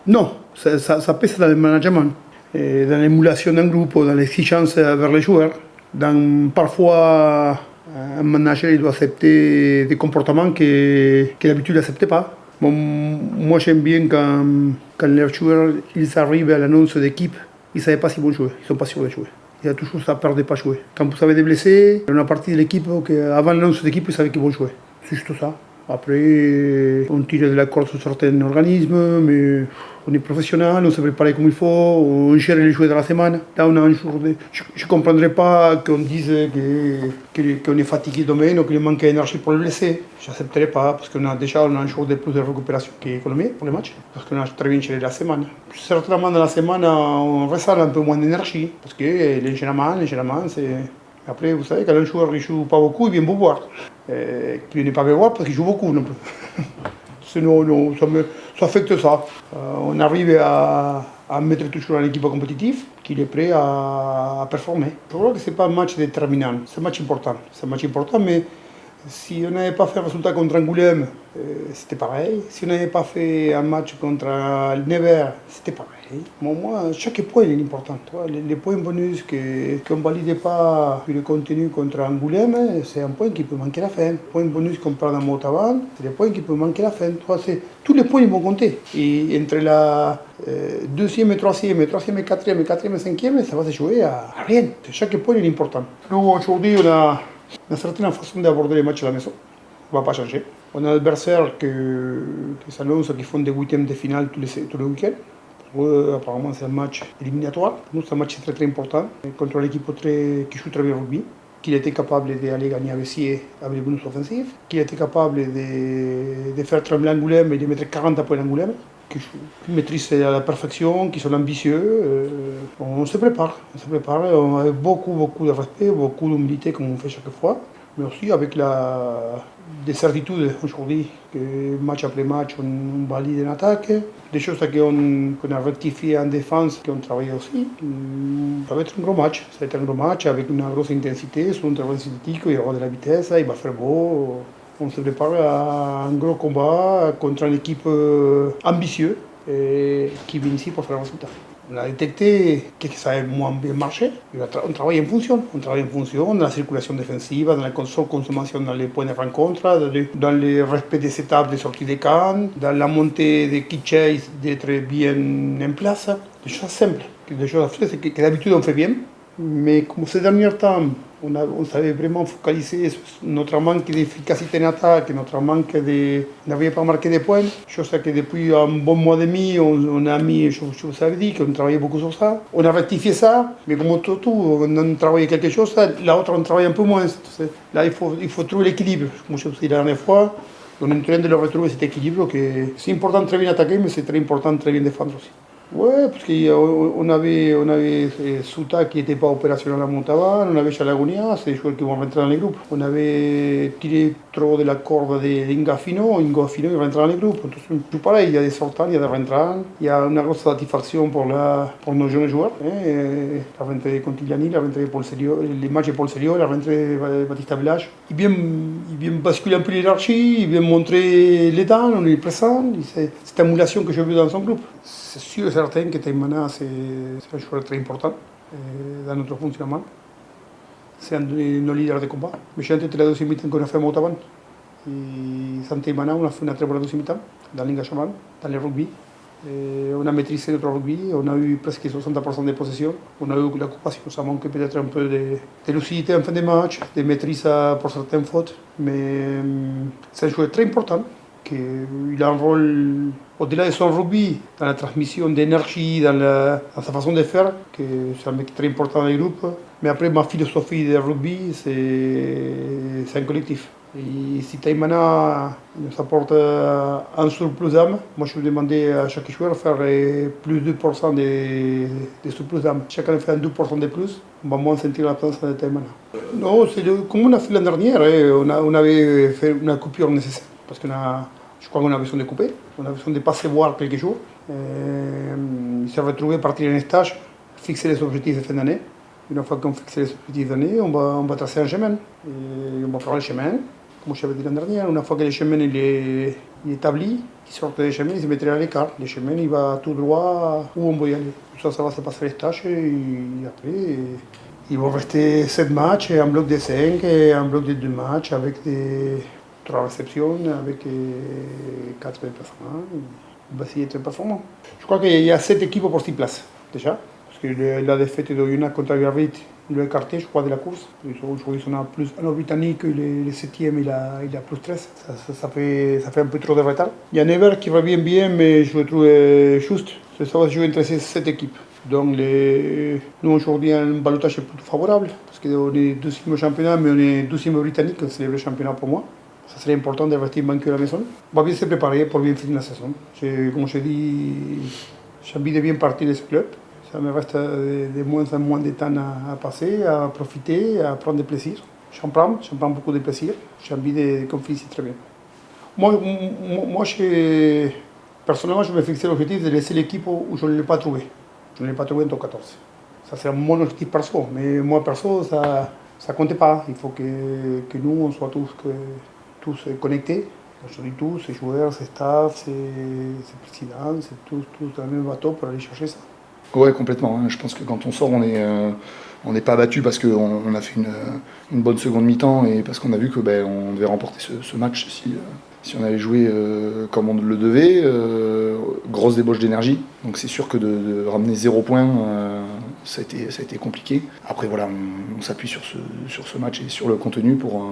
Non, ça pèse dans le management, dans l'émulation d'un groupe, dans l'exigence vers les joueurs. Parfois, un manager il doit accepter des comportements que d'habitude n'acceptait pas. Bon, moi, j'aime bien quand les joueurs ils arrivent à l'annonce d'équipe, ils ne savaient pas s'ils vont jouer, ils ne sont pas sûrs de jouer. Il y a toujours ça peur de ne pas jouer. Quand vous avez des blessés, il y a une partie de l'équipe avant l'annonce d'équipe, ils savaient qu'ils vont jouer. C'est juste ça. Après, on tire de la corde sur certains organismes, mais on est professionnel, on se prépare comme il faut, on gère les joueurs de la semaine. Là, on a un jour de... Je ne comprendrais pas qu'on dise qu'on est fatigué demain ou qu'il manque d'énergie pour le blesser. Je n'accepterais pas, parce qu'on a déjà un jour de plus de récupération qu'économie pour les matchs, parce qu'on a très bien géré la semaine. Certainement, dans la semaine, on ressent un peu moins d'énergie, parce que l'enchaînement, c'est... Après, vous savez, quand un joueur ne joue pas beaucoup, il vient vous voir. Qui n'est pas me voir parce qu'il joue beaucoup non plus. Sinon, non, ça affecte ça. On arrive à mettre toujours une équipe compétitive qui est prêt à performer. Je crois que ce n'est pas un match déterminant, c'est un match important. C'est un match important, mais si on n'avait pas fait un résultat contre Angoulême, c'était pareil. Si on n'avait pas fait un match contre Nevers, c'était pareil. Bon, moi, chaque point est important. Les points bonus qu'on ne valide pas le contenu contre Angoulême, c'est un point qui peut manquer à la fin. Le point bonus qu'on parle dans Motavan, c'est des points qui peuvent manquer à la fin. Tous les points ils vont compter. Et entre la deuxième et troisième et quatrième et cinquième, ça va se jouer à rien. Chaque point est important. Nous, aujourd'hui, on a une certaine façon d'aborder les matchs à la maison. On ne va pas changer. On a un adversaire qui s'annonce qui font des huitièmes de finale tous les week-ends. Pour eux, apparemment, c'est un match éliminatoire. Pour nous, c'est un match très très important contre l'équipe qui joue très bien au rugby, qu'il était capable d'aller gagner avec Sier avec les bonus offensifs, qu'il était capable de faire trembler Angoulême et de mettre 40 points à Angoulême, qui maîtrisent à la perfection, qui sont ambitieux. On se prépare, on a beaucoup de respect, beaucoup d'humilité comme on fait chaque fois, mais aussi avec des certitudes aujourd'hui, que match après match on valide en attaque, des choses qu'on a rectifiées en défense, qu'on travaille aussi. Ça va être un gros match, avec une grosse intensité, sur un terrain synthétique, il y aura de la vitesse, il va faire beau. On se prépare à un gros combat contre une équipe ambitieuse qui vient ici pour faire un résultat. On a détecté que ça a moins bien marché. On travaille en fonction. On travaille en fonction de la circulation défensive, dans la consommation dans les points de rencontre, dans le respect des étapes de sortie des camps, dans la montée des key chase, d'être bien en place. Des choses simples. Des choses à faire, c'est que d'habitude on fait bien. Mais comme ces derniers temps, on savait vraiment focaliser sur notre manque d'efficacité en attaque, notre manque on n'avait pas marqué de points. Chose que depuis un bon mois et demi, on a mis, je vous avais dit qu'on travaillait beaucoup sur ça. On a rectifié ça, mais comme tout, on a travaillé quelque chose, l'autre on travaille un peu moins. Là, il faut trouver l'équilibre. Comme je vous ai dit la dernière fois, on est en train de le retrouver cet équilibre. C'est important de très bien attaquer, mais c'est très important de très bien défendre aussi. Oui, parce qu'on avait Souta qui n'était pas opérationnel à Montauban, on avait Chalagonia, c'est des joueurs qui vont rentrer dans les groupes. On avait tiré trop de la corde d'Ingafino, Ingafino il rentre dans les groupes. Tout pareil, il y a des sortants, il y a des rentrants, il y a une grosse satisfaction pour nos jeunes joueurs. La rentrée de Contigliani, la rentrée de Paul Serio, les matchs de Paul Serio, la rentrée de Baptista Village. Il vient basculer un peu l'énergie, il vient montrer les dents, on est présent, c'est cette émulation que j'ai vue dans son groupe. C'est sûr et certain que Taïmana, c'est un joueur très important dans notre fonctionnement. C'est un de nos leaders de combat. Mais j'ai entre la deuxième mi-temps qu'on a fait à Motaban. Et sans Taïmana, on a fait une très bonne deuxième mi-temps dans l'engagement, dans le rugby. Et on a maîtrisé notre rugby, on a eu presque 60% de possession. On a eu l'occupation, ça manque peut-être un peu de lucidité en fin de match, de maîtrise pour certaines fautes. Mais c'est un joueur très important. Il a un rôle au-delà de son rugby, dans la transmission d'énergie, dans sa façon de faire, que c'est un mec très important dans les groupes. Mais après, ma philosophie de rugby, c'est un collectif. Et si Taïmana nous apporte un surplus d'âme, moi je vais demander à chaque joueur de faire plus de 2% de surplus d'âme. Chacun fait un 2% de plus, on va moins sentir la présence de Taïmana. Non, c'est comme on a fait l'année dernière, on avait fait une coupure nécessaire. Parce je crois qu'on a besoin de couper, on a besoin de passer voir quelques jours. Il s'est retrouvé à partir d'un stage, fixer les objectifs de fin d'année. Une fois qu'on fixe les objectifs d'année, on va tracer un chemin. Et on va faire le chemin. comme je l'avais dit l'année dernière, une fois que le chemin il est établi, ils sortent des chemins, ils se mettent à l'écart. Le chemin il va tout droit où on veut y aller. Ça va se passer les tâches et après ils vont rester 7 matchs, un bloc de 5 et un bloc de 2 matchs avec 3 réceptions, avec 4 déplacements. On va essayer d'être performant. Je crois qu'il y a 7 équipes pour 6 places déjà. Parce que la défaite de Yuna contre Gravit, il l'a écarté, je crois, de la course. Aujourd'hui, on a plus un Britannique, le 7e, il a plus 13. Ça fait un peu trop de retard. Il y a Never qui revient bien, mais je le trouve juste. Ça va se jouer entre ces 7 équipes. Donc, nous, aujourd'hui, on a un balotage plutôt favorable. Parce qu'on est 2e au championnat, mais on est 12e britannique, c'est le championnat pour moi. Ça serait important de rester vaincu à la maison. On va bien se préparer pour bien finir la saison. Comme je dis, j'ai envie de bien partir de ce club. Ça me reste de moins en moins de temps à passer, à profiter, à prendre du plaisir. J'en prends beaucoup de plaisir. J'ai envie qu'on finisse très bien. Moi personnellement, je me fixais l'objectif de laisser l'équipe où je ne l'ai pas trouvé. Je ne l'ai pas trouvé en top 14. Ça c'est mon objectif perso, mais moi perso, ça ne compte pas. Il faut que nous, on soit tous connectés. Je dis tous, ces joueurs, ces staffs, ces présidents, c'est tous dans le même bateau pour aller chercher ça. Ouais, complètement. Je pense que quand on sort, on n'est pas abattu parce qu'on a fait une bonne seconde mi-temps et parce qu'on a vu que on devait remporter ce match si on avait joué comme on le devait. Grosse débauche d'énergie. Donc c'est sûr que de ramener 0 point, ça a été compliqué. Après voilà, on s'appuie sur ce match et sur le contenu pour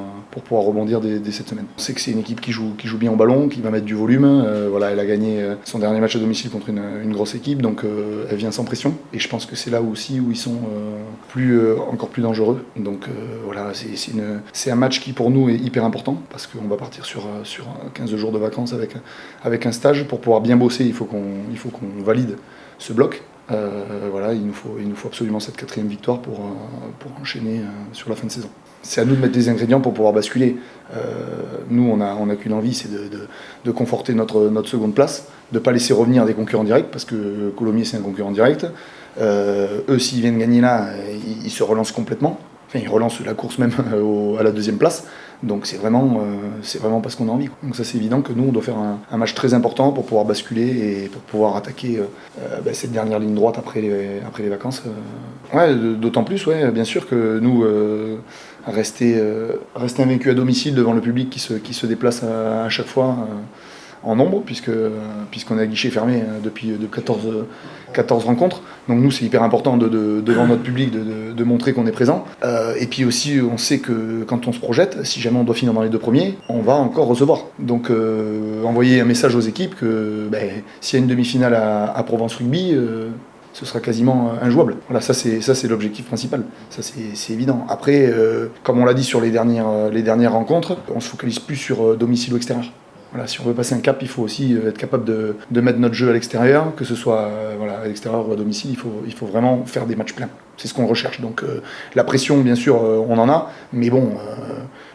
pouvoir rebondir dès cette semaine. On sait que c'est une équipe qui joue bien au ballon, qui va mettre du volume. Voilà, elle a gagné son dernier match à domicile contre une grosse équipe, donc elle vient sans pression. Et je pense que c'est là aussi où ils sont encore plus dangereux. Donc voilà, c'est un match qui pour nous est hyper important parce qu'on va partir sur 15 jours de vacances avec un stage. Pour pouvoir bien bosser, il faut qu'on valide ce bloc. Voilà, il nous faut absolument cette 4e victoire pour enchaîner sur la fin de saison. C'est à nous de mettre des ingrédients pour pouvoir basculer. Nous, on a qu'une envie, c'est de conforter notre seconde place, de ne pas laisser revenir des concurrents directs, parce que Colomiers, c'est un concurrent direct. Eux, s'ils viennent gagner là, ils se relancent complètement. Enfin, ils relancent la course même à la 2e place. Donc c'est vraiment parce qu'on a envie. Donc ça c'est évident que nous on doit faire un match très important pour pouvoir basculer et pour pouvoir attaquer cette dernière ligne droite après les vacances. Ouais, d'autant plus, ouais, bien sûr que nous rester invaincus à domicile devant le public qui se déplace à chaque fois en nombre, puisqu'on est à guichet fermé depuis 14 rencontres. Donc nous, c'est hyper important devant notre public de montrer qu'on est présent. Et puis aussi, on sait que quand on se projette, si jamais on doit finir dans les 2 premiers, on va encore recevoir. Donc envoyer un message aux équipes que s'il y a une demi-finale à Provence Rugby, ce sera quasiment injouable. Voilà, ça c'est l'objectif principal. Ça c'est évident. Après, comme on l'a dit sur les dernières rencontres, on se focalise plus sur domicile ou extérieur. Voilà, si on veut passer un cap, il faut aussi être capable de mettre notre jeu à l'extérieur, que ce soit à l'extérieur ou à domicile, il faut vraiment faire des matchs pleins. C'est ce qu'on recherche. Donc la pression, bien sûr, on en a, mais bon,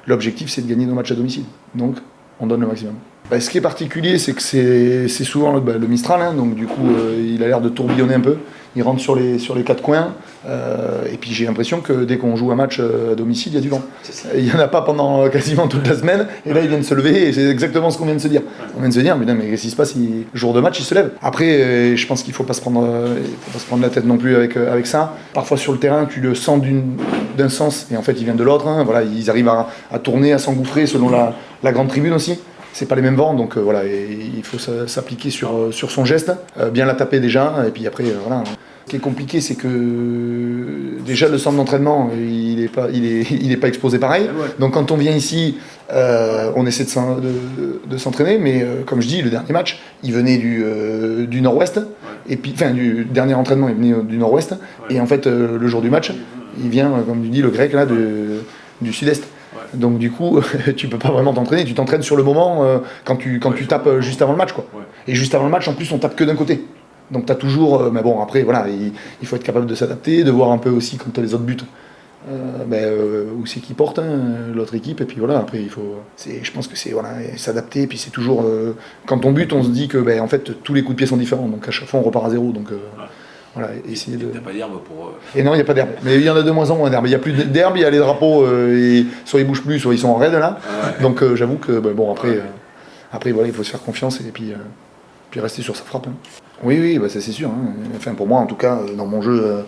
l'objectif c'est de gagner nos matchs à domicile. Donc on donne le maximum. Ce qui est particulier, c'est que c'est souvent le Mistral, hein, donc du coup il a l'air de tourbillonner un peu. Il rentre sur les 4 coins, et puis j'ai l'impression que dès qu'on joue un match à domicile, il y a du vent. Il n'y en a pas pendant quasiment toute la semaine, et là il vient de se lever, et c'est exactement ce qu'on vient de se dire. On vient de se dire, mais qu'est-ce qui se passe, jour de match, il se lève. Après, je pense qu'il ne faut pas se prendre la tête non plus avec ça. Parfois sur le terrain, tu le sens d'un sens, et en fait il vient de l'autre. Hein. Voilà, ils arrivent à tourner, à s'engouffrer selon la grande tribune aussi. C'est pas les mêmes vents, donc voilà, il faut s'appliquer sur son geste, bien la taper déjà, et puis après, voilà. Ce qui est compliqué, c'est que déjà le centre d'entraînement, il est pas exposé pareil. Donc quand on vient ici, on essaie de s'entraîner, mais comme je dis, le dernier match, il venait du nord-ouest, et puis, enfin du dernier entraînement, il venait du nord-ouest, et en fait le jour du match, il vient, comme tu dis, le grec là, du sud-est. Donc du coup, tu peux pas vraiment t'entraîner, tu t'entraînes sur le moment quand tu tapes juste avant le match, quoi. Et juste avant le match, en plus, on tape que d'un côté. Donc tu as toujours, mais bon, après, voilà, il faut être capable de s'adapter, de voir un peu aussi quand les autres buts, où c'est qui porte l'autre équipe, et puis voilà, après, je pense que c'est s'adapter, et puis c'est toujours, quand on bute, on se dit que en fait, tous les coups de pied sont différents, donc à chaque fois, on repart à zéro, donc Voilà, essayer de... Il n'y a pas d'herbe pour... Et non, il n'y a pas d'herbe. Mais il y en a de moins en moins d'herbe. Il n'y a plus d'herbe, il y a les drapeaux, soit ils bougent plus, soit ils sont en raid là. Ouais. Donc j'avoue que, bon, après voilà, il faut se faire confiance et puis rester sur sa frappe. Hein. Oui, bah, ça c'est sûr. Hein. Enfin, pour moi, en tout cas, dans mon jeu,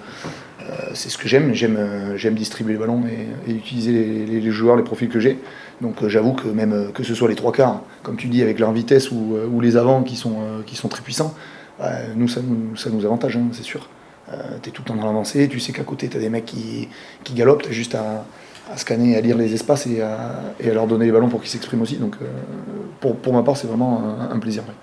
c'est ce que j'aime. J'aime distribuer les ballons et utiliser les joueurs, les profils que j'ai. Donc j'avoue que même que ce soit les trois quarts, comme tu dis, avec leur vitesse ou les avants qui sont très puissants, nous, ça nous avantage, hein, c'est sûr. Tu es tout le temps dans l'avancée, tu sais qu'à côté, tu as des mecs qui galopent, tu as juste à scanner, à lire les espaces et à leur donner les ballons pour qu'ils s'expriment aussi. Donc pour ma part, c'est vraiment un plaisir. Ouais.